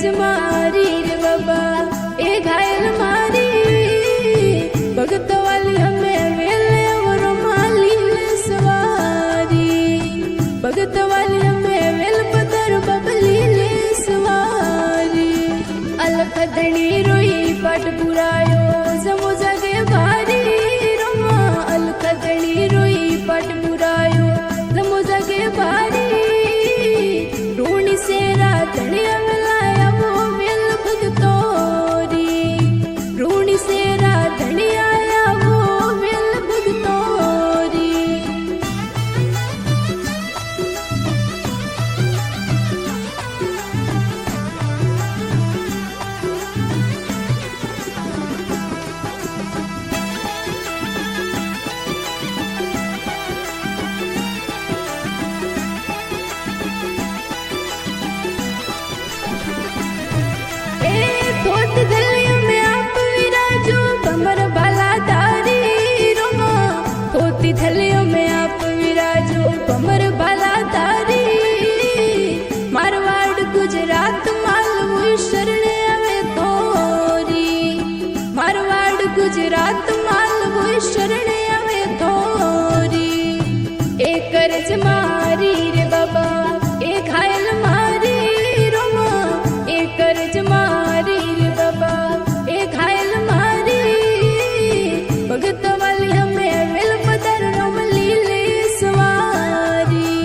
करज मारी रे बाबा ए घायल मारी भगत वाली हमें वेले और माली सवारी भगत वाली हमें वेल पदर बबली ले सवारी अलख धनी रोई पाट बुरायो जमो जगे भारी रमा अलख धनी रोई पाट बुरायो जमो जगे भारी रूणी से राधनिया मिलाया वो वेल भगतोरी रूणी से राधनिया आया वो वेल भगतोरी धोत गलियों में आप विराजो भमर भला धारी रोमा धोती थलियों में आप विराजो भमर भला धारी मारवाड़ गुजरात मालवू शरण आवे तोरी मारवाड़ गुजरात मालवू शरण आवे तोरी ए करज मारी रे बाबा ए घायल मारी रोमा ए करज मारी रे बाबा ए घायल मारी भगत वाली हमें वेल पदर रमली ले सवारी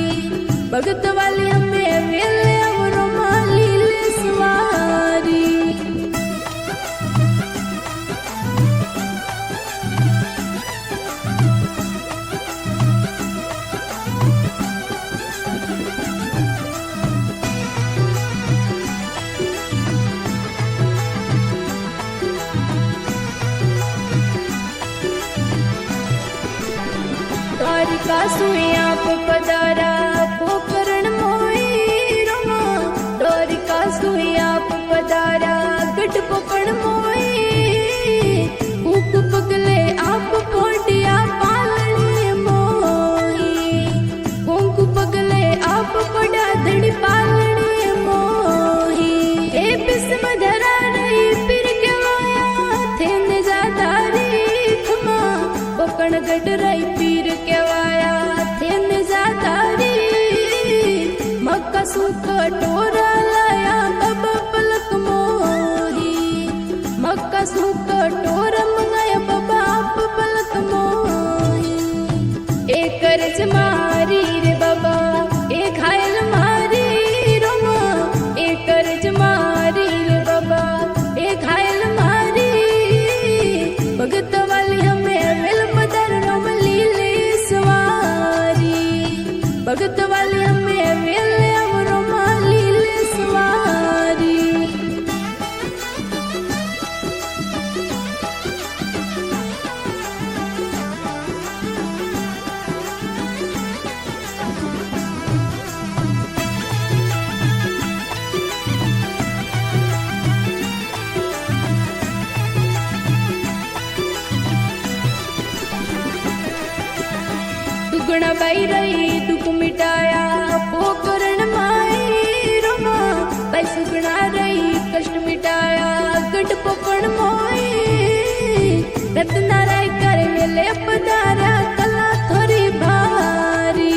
भगत वाली हमें वेल और माली ले सवारी द्वारिका सुई आप पधारा पोकरण मोई रमा द्वारिका सुई आप पधारा गट पकड़ मोई ऊप पगले आप पोटिया पालने मोई कोंकु पगले आप पड़ा धड़ी पालने मोई ए बिस्म धरा रही फिर के माया थे ने जाता रे खमा पकड़ गट रही पीर के वाया थे ने जाता रे मक्का सूख टोरा लाया बाबा पलक मोही मक्का सूख टोरा मंगाया बाबा आप पलक मोही ए करज मारी रे बाबा ए घायल मारी रोमा ए करज मारी रे बाबा ए घायल मारी भगत वाली हमें वेल पदर रमली ले सवारी भगत वाली हमें वेल और माली ले सवारी दुगुना बाई रही दुख मिटाया पोकरण माई रमा बाई सुगुना रही कष्ट मिटाया गट पकड़ मोई रत्ना राय कर वेले पधारा कला थोड़ी भारी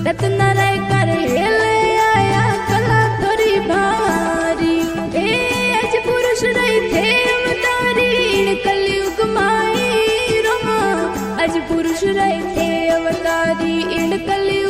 रत्ना राय कर वेले आया कला थोड़ी भारी ए अज पुरुष रही थे अवतारी कलयुग माई रमा अज पुरुष रहे थे अवतारी इन कली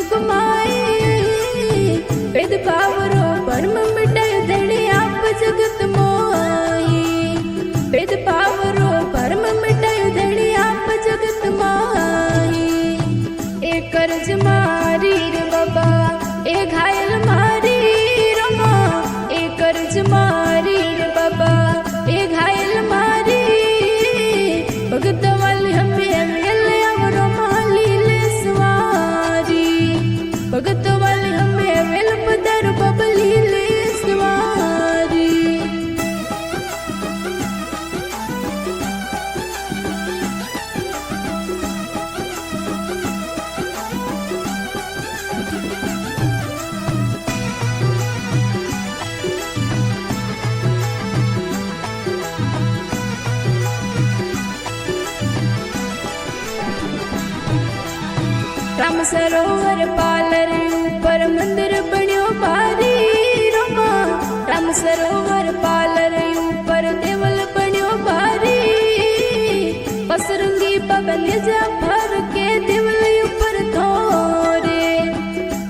राम सरोवर पालर ऊपर मंदिर बन्यो भारी रोमा राम सरोवर पालर ऊपर देवल बन्यो भारी पसरंगी बबल जा भर के देवल ऊपर थोरे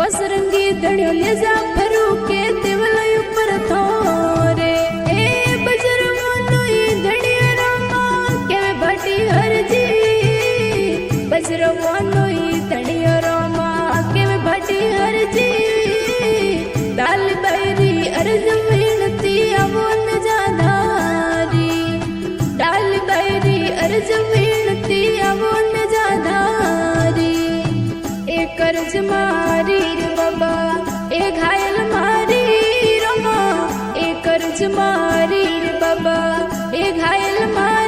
पसरंगी धड़ियो ले जा भरू के देवल ऊपर थोरे ए बजर मोनोई धड़िया रोमा के भटी हर जी बजर मोनोई धड़िया रोमा के भटी हर जी डाल बैरी अर्ज मिलती अवोन जाधारी डाल बैरी अर्ज मिलती अवोन जाधारी एक कर्ज मारी रे बाबा एक घायल मारी रोमा एक कर्ज मारी रे बाबा एक घायल मारी